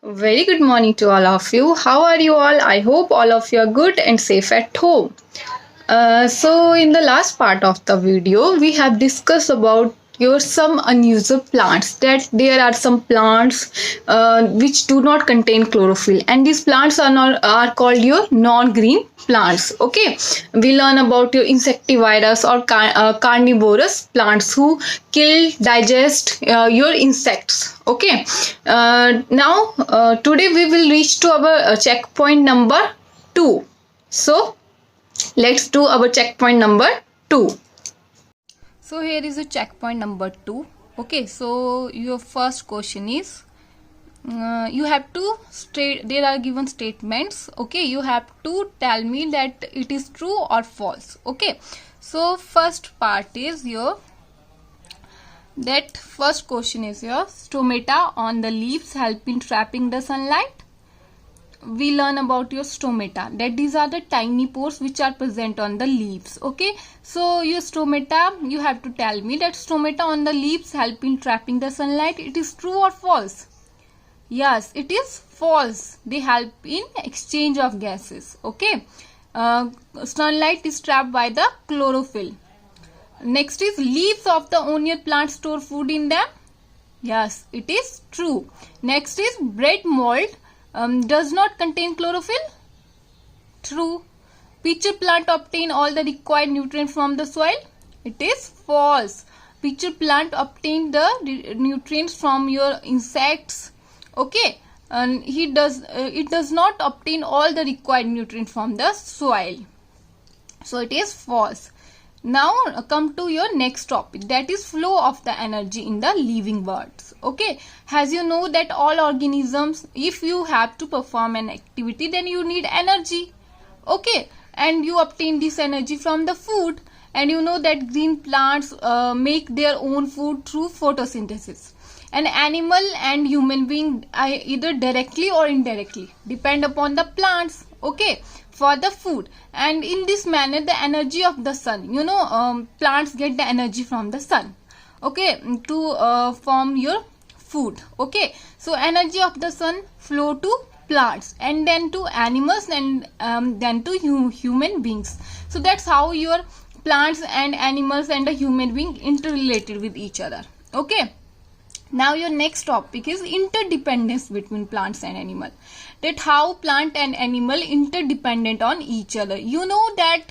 Very good morning to all of you. How are you all? I hope all of you are good and safe at home. In the last part of the video, we have discussed about your some unusual plants. That there are some plants which do not contain chlorophyll, and these plants are called your non-green plants. Okay, we learn about your insectivorous or carnivorous plants who kill, digest your insects. Okay, now today we will reach to our checkpoint number 2. So let's do our checkpoint number 2. So here is a checkpoint number 2. Okay, so your first question is you have to state, there are given statements. Okay, you have to tell me that it is true or false. Okay, so first part is your, that first question is your stomata on the leaves help in trapping the sunlight. We learn about your stomata, that these are the tiny pores which are present on the leaves. Okay, so your stomata, you have to tell me that stomata on the leaves help in trapping the sunlight. It is true or false? Yes, it is false. They help in exchange of gases. Okay, sunlight is trapped by the chlorophyll. Next is, leaves of the onion plant store food in them. Yes, it is true. Next is, bread mold does not contain chlorophyll. True. Pitcher plant obtain all the required nutrients from the soil. It is false. Pitcher plant obtain the nutrients from your insects. Okay, and it does not obtain all the required nutrients from the soil. So it is false. Now come to your next topic, that is flow of the energy in the living worlds. Okay, as you know that all organisms, if you have to perform an activity, then you need energy. Okay, and you obtain this energy from the food, and you know that green plants make their own food through photosynthesis. An animal and human being either directly or indirectly depend upon the plants. Okay, for the food, and in this manner the energy of the sun, plants get the energy from the sun. Okay, to form your food. Okay, so energy of the sun flow to plants and then to animals and then to human beings. So that's how your plants and animals and the human being interrelated with each other. Okay, now your next topic is interdependence between plants and animal, that how plant and animal interdependent on each other. You know that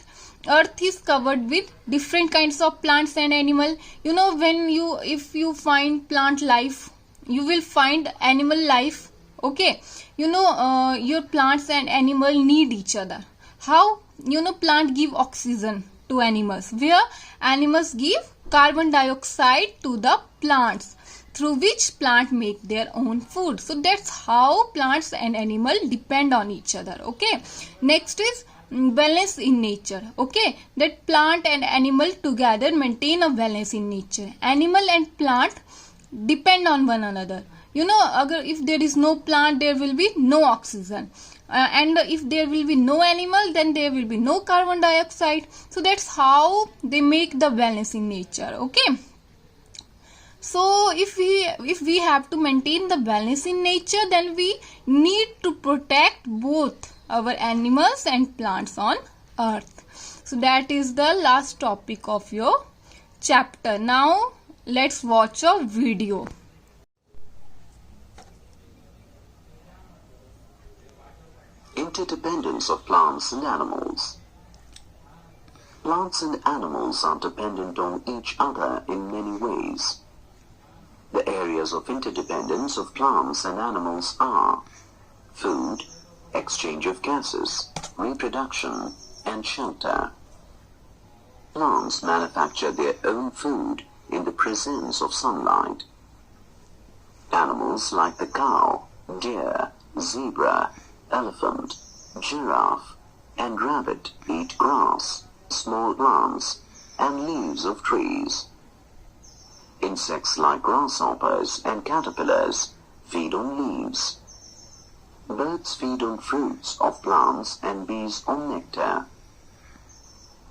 earth is covered with different kinds of plants and animal. If you find plant life, you will find animal life. Okay, your plants and animal need each other. How? Plant give oxygen to animals, where animals give carbon dioxide to the plants, through which plant make their own food. So that's how plants and animal depend on each other. Okay, next is balance in nature. Okay, that plant and animal together maintain a balance in nature. Animal and plant depend on one another. If there is no plant, there will be no oxygen, and if there will be no animal, then there will be no carbon dioxide. So that's how they make the balance in nature. Okay, so if we have to maintain the balance in nature, then we need to protect both our animals and plants on earth. So that is the last topic of your chapter. Now let's watch a video. Interdependence of plants and animals. Plants and animals are dependent on each other in many ways. The areas of interdependence of plants and animals are food, exchange of gases, reproduction, and shelter. Plants manufacture their own food in the presence of sunlight. Animals like the cow, deer, zebra, elephant, giraffe, and rabbit eat grass, small plants, and leaves of trees. Insects like grasshoppers and caterpillars feed on leaves. Birds feed on fruits of plants and bees on nectar.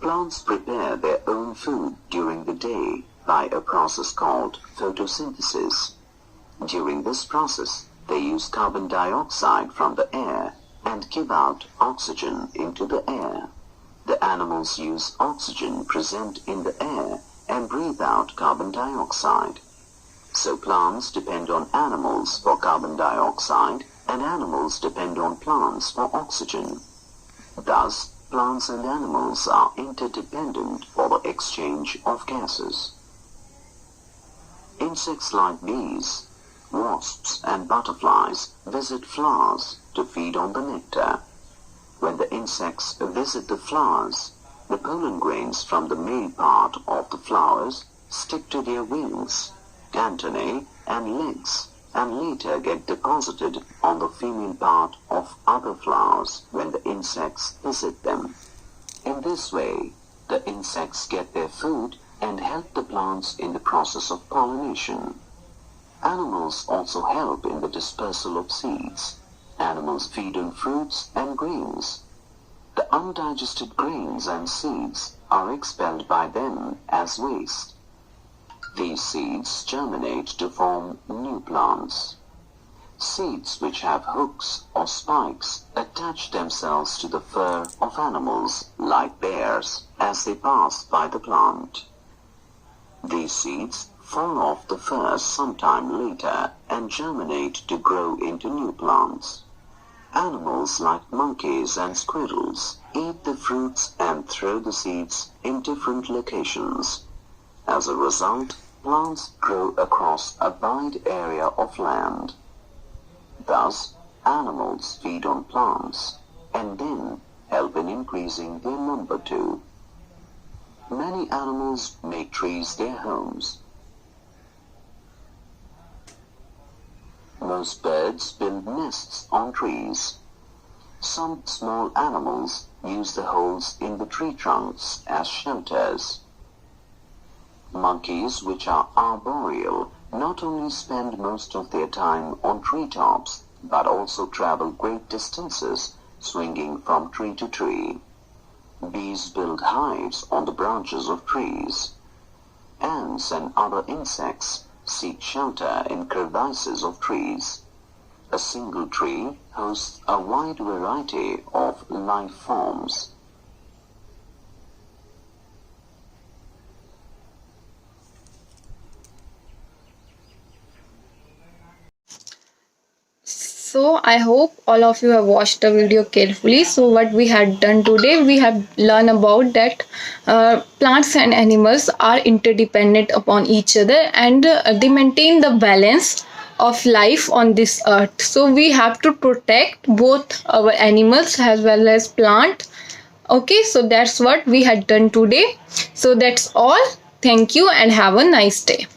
Plants prepare their own food during the day by a process called photosynthesis. During this process, They use carbon dioxide from the air and give out oxygen into the air. The animals use oxygen present in the air and breathe out carbon dioxide. So plants depend on animals for carbon dioxide and animals depend on plants for oxygen. Thus, plants and animals are interdependent for the exchange of gases. Insects like bees, wasps and butterflies visit flowers to feed on the nectar. When the insects visit the flowers, the pollen grains from the male part of the flowers stick to their wings, antennae and legs, and later get deposited on the female part of other flowers when the insects visit them. In this way, the insects get their food and help the plants in the process of pollination. Animals also help in the dispersal of seeds. Animals feed on fruits and grains. The undigested grains and seeds are expelled by them as waste. These seeds germinate to form new plants. Seeds which have hooks or spikes attach themselves to the fur of animals like bears as they pass by the plant. These seeds fall off the fur sometime later and germinate to grow into new plants. Animals like monkeys and squirrels eat the fruits and throw the seeds in different locations. As a result, plants grow across a wide area of land. Thus, animals feed on plants and then help in increasing their number too. Many animals make trees their homes. Most birds build nests on trees. Some small animals use the holes in the tree trunks as shelters. Monkeys, which are arboreal, not only spend most of their time on treetops, but also travel great distances, swinging from tree to tree. Bees build hives on the branches of trees. Ants and other insects seek shelter in crevices of trees. A single tree hosts a wide variety of life forms. So I hope all of you have watched the video carefully. So what we had done today, we have learned about that plants and animals are interdependent upon each other, and they maintain the balance of life on this earth. So we have to protect both our animals as well as plant. Okay, so that's what we had done today. So that's all. Thank you and have a nice day.